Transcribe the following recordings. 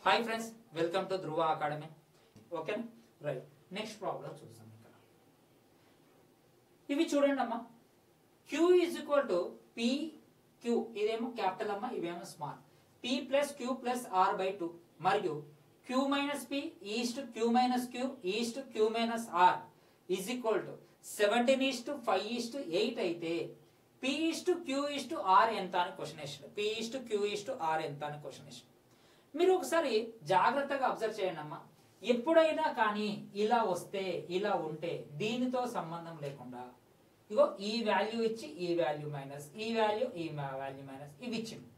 Hi friends, welcome to Dhruva academy. ఓకేనా? Right, next problem చూద్దాం. ఇక్కడ ఇవి చూడండి అమ్మా. Q is equal to P Q, ఇదేమో క్యాపిటల్ అమ్మ, ఇవేమో small. P plus Q plus R by 2 మరియు Q minus P is to Q minus Q is to Q minus R is equal to 17:5:8 అయితే P is to Q is to R ఎంత అని question వేసాడు. P is to Q is to R ఎంత అని question వేసాడు. మీరు ఒకసారి జాగ్రత్తగా అబ్జర్వ్ చేయండి అమ్మా. ఎప్పుడైనా కానీ ఇలా వస్తే ఇలా ఉంటే దీనితో సంబంధం లేకుండా ఇగో ఈ వాల్యూ ఇచ్చి ఈ వాల్యూ మైనస్, ఈ వాల్యూ ఈ వాల్యూ మైనస్, ఇవి ఇచ్చింది.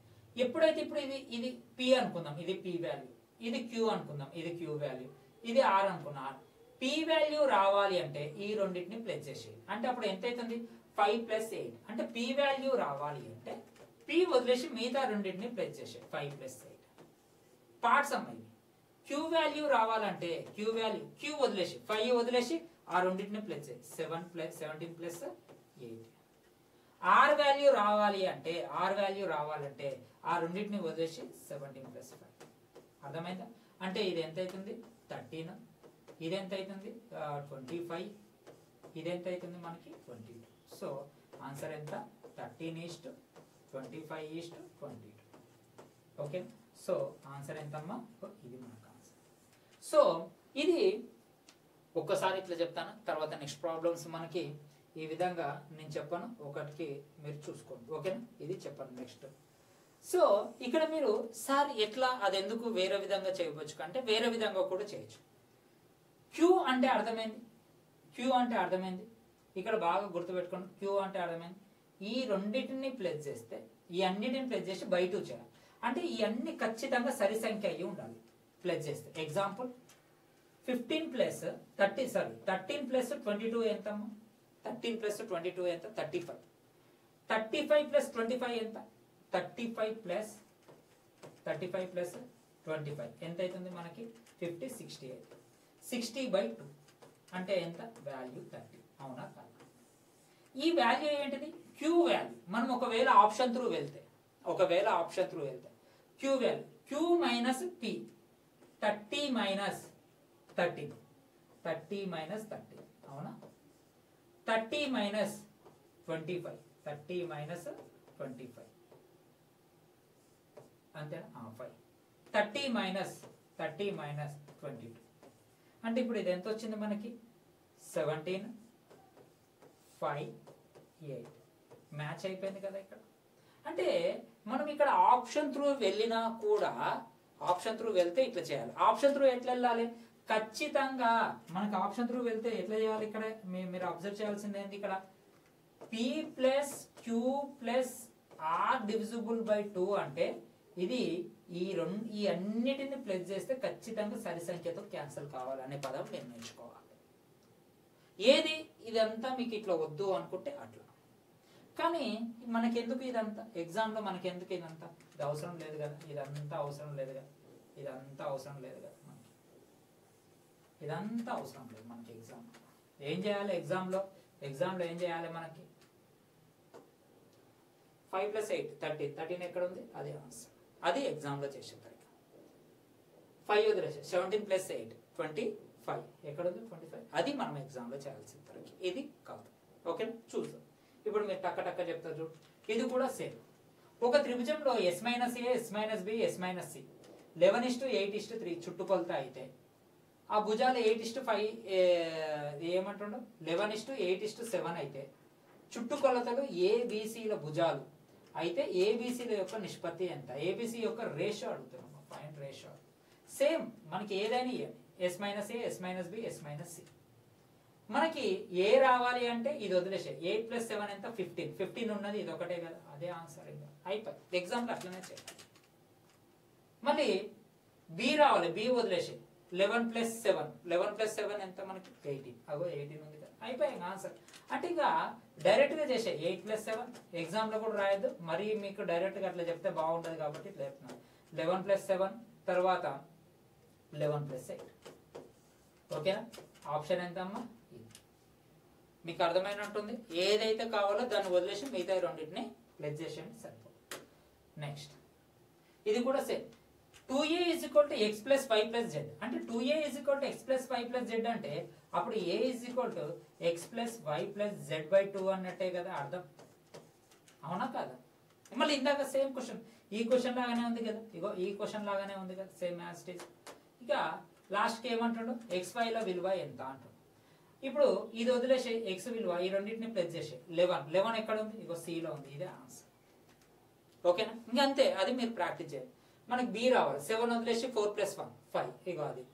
ఎప్పుడైతే ఇప్పుడు ఇది పి అనుకుందాం, ఇది పి వాల్యూ, ఇది క్యూ అనుకుందాం, ఇది క్యూ వాల్యూ, ఇది ఆర్ అనుకున్నాం. పి వాల్యూ రావాలి అంటే ఈ రెండింటిని ప్లస్ చేసేది. అంటే అప్పుడు ఎంత అవుతుంది? 5 + 8. అంటే పి వాల్యూ రావాలి అంటే పి వదిలేసి మిగతా రెండింటిని ప్లస్ చేసేది. 5 + 8 పార్ట్స్ అమ్మ. ఇవి క్యూ వాల్యూ రావాలంటే క్యూ వాల్యూ క్యూ వదిలేసి 5 వదిలేసి ఆ రెండింటిని ప్లస్ చేయి. 17 + 8. ఆర్ వాల్యూ రావాలి అంటే ఆ రెండింటిని వదిలేసి 17 + 5. అర్థమైందా? అంటే ఇది ఎంత అవుతుంది? 13. ఇది ఎంత అవుతుంది? 25. ఇది ఎంత అవుతుంది మనకి? 22. సో ఆన్సర్ ఎంత? 13:25:22. ఓకే. సో ఆన్సర్ ఎంతమ్మా? ఇది మనకు ఆన్సర్. సో ఇది ఒక్కసారి ఇట్లా చెప్తాను, తర్వాత నెక్స్ట్ ప్రాబ్లమ్స్ మనకి ఈ విధంగా నేను చెప్పాను, ఒకటికి మీరు చూసుకోండి. ఓకేనా? ఇది చెప్పాను నెక్స్ట్. సో ఇక్కడ మీరు సార్ ఎట్లా, అది ఎందుకు వేరే విధంగా చేయవచ్చు అంటే వేరే విధంగా కూడా చేయొచ్చు. క్యూ అంటే అర్థమైంది, క్యూ అంటే అర్థమైంది. ఇక్కడ బాగా గుర్తుపెట్టుకోండి, క్యూ అంటే అర్థమైంది. ఈ రెండింటిని ప్లస్ చేస్తే ఈ అన్నిటిని ప్లస్ చేసి బై 2 చేయాలి. అంటే ఈ అన్ని ఖచ్చితంగా సరి సంఖ్య అయ్యి ఉండాలి ప్లస్ చేస్తే. ఎగ్జాంపుల్ 13 + 22 ఎంత? 13 + 22 ఎంత? 35. 35 + 25 ఎంత? 35 + 25 ఎంత అవుతుంది మనకి? 50, 68. 60/2 అంటే ఎంత? వాల్యూ 30. అవునా కాదా? ఈ వాల్యూ ఏంటిది? Q value. మనం ఒకవేళ ఆప్షన్ త్రూ వెళ్తే Q value Q minus P 30 - 13 30 - 13 అవునా? 30 - 25 30 - 25 అంతేనా? 5. 30 - 22 అంటే ఇప్పుడు ఇది ఎంత వచ్చింది మనకి? 17, 5, 8 మ్యాచ్ అయిపోయింది కదా ఇక్కడ. అంటే మనం ఇక్కడ ఆప్షన్ త్రూ వెళ్ళినా కూడా ఆప్షన్ త్రూ వెళ్తే ఇట్లా చేయాలి. ఆప్షన్ త్రూ ఎట్లా వెళ్ళాలి? ఖచ్చితంగా మనకు ఆప్షన్ త్రూ వెళ్తే ఎట్లా చేయాలి? ఇక్కడ మీరు అబ్జర్వ్ చేయాల్సింది ఏంటి? ఇక్కడ P plus Q plus R divisible by 2 అంటే ఇది ఈ అన్నిటిని ప్లస్ చేస్తే ఖచ్చితంగా సరి సంఖ్యతో క్యాన్సిల్ కావాలనే పదం నిర్ణయించుకోవాలి. ఏది ఇదంతా మీకు ఇట్లా వద్దు అనుకుంటే అట్లా. కానీ మనకెందుకు ఇదంతా? ఎగ్జామ్లో మనకెందుకు ఇదంతా? ఇది అవసరం లేదు కదా, ఇదంతా అవసరం లేదు కదా, ఇదంతా అవసరం లేదు కదా మనకి, ఇదంతా అవసరం లేదు మనకి. ఎగ్జామ్లో ఏం చేయాలి? ఎగ్జామ్లో ఏం చేయాలి మనకి? 5 + 8 13 ఎక్కడ ఉంది? అది ఆన్సర్. అది ఎగ్జామ్లో చేసేసరికి 5 వదిలేసి 17 + 8 25 ఎక్కడ ఉంది? 25. అది మనం ఎగ్జామ్లో చేయాల్సిన తరకి, ఇది కాదు. ఓకే, చూద్దాం. ఇప్పుడు మీరు టక్క చెప్తారు చూడు. ఇది కూడా సేమ్. ఒక త్రిభుజంలో S - A, S - B, S - C 11:8:3 చుట్టుకొలత అయితే ఆ భుజాలు 8:5 ఏమంటుండో 11:8:7 అయితే చుట్టుకొలతలు ABCల భుజాలు అయితే ABCల యొక్క నిష్పత్తి ఎంత? ABC యొక్క రేషియో అడుగుతున్నాం. Find ratio. సేమ్ మనకి ఏదైనా S - A, S - B, S - C. మనకి ఏ రావాలి అంటే ఇది వదిలేసే. 8 + 7 ఎంత? 15 ఉన్నది, ఇది ఒకటే కదా, అదే ఆన్సర్. ఇంకా అయిపోయి ఎగ్జామ్లో అట్లనే చేయాలి. మళ్ళీ బి రావాలి, బి వదిలేసే. 11 + 7 ఎంత మనకి? 18. అగో 18 ఉంది కదా, అయిపోయాయి ఆన్సర్. అంటే ఇంకా డైరెక్ట్గా చేసే 8 + 7 ఎగ్జామ్లో కూడా రాయద్దు. మరి మీకు డైరెక్ట్గా అట్లా చెప్తే బాగుంటుంది కాబట్టి ఇట్లా చెప్తున్నాను. 11 + 7 తర్వాత 11 + 8. ఓకేనా? ఆప్షన్ ఎంత అమ్మా? మీకు అర్థమైనట్టుంది. ఏదైతే కావాలో దాన్ని వదిలేసి మిగతా రెండింటిని ప్లస్ చేసేయండి, సరిపోతుంది. నెక్స్ట్ ఇది కూడా same. 2a is equal to X plus Y plus Z అంటే 2a is equal to X plus Y plus Z అంటే అప్పుడు a is equal to X plus Y plus Z by 2 అన్నట్టే కదా అర్థం, అవునా కాదా? మళ్ళీ ఇందాక సేమ్ క్వశ్చన్, ఈ క్వశ్చన్ లాగానే ఉంది కదా, ఇగో ఈ క్వశ్చన్ లాగానే ఉంది కదా, సేమ్ యాజ్ ఇట్ ఈస్. ఇక లాస్ట్కి ఏమంటాడు, ఎక్స్ వైల విలువ ఎంత అంటాడు. ఇప్పుడు ఇది వదిలేసే ఎక్స్ విలువ ఈ రెండింటిని ప్లస్ చేసే 11 ఎక్కడ ఉంది, ఇగో సిలో ఉంది, ఇదే ఆన్సర్. ఓకేనా? ఇంకా అంతే, అది మీరు ప్రాక్టీస్ చేయాలి. మనకి బి రావాలి, 7 వదిలేసి 4 + 1 5, ఇగో అది.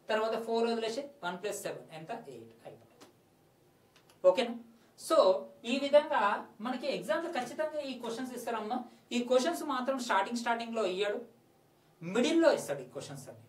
తర్వాత 4 వదిలేసి 1 + 7 ఎంత, 8 అయిపోయింది. ఓకేనా? సో ఈ విధంగా మనకి ఎగ్జామ్లో ఖచ్చితంగా ఈ క్వశ్చన్స్ ఇస్తారమ్మా. ఈ క్వశ్చన్స్ మాత్రం స్టార్టింగ్ లో ఇయ్యాడు, మిడిల్లో ఇస్తాడు ఈ క్వశ్చన్స్ అన్ని.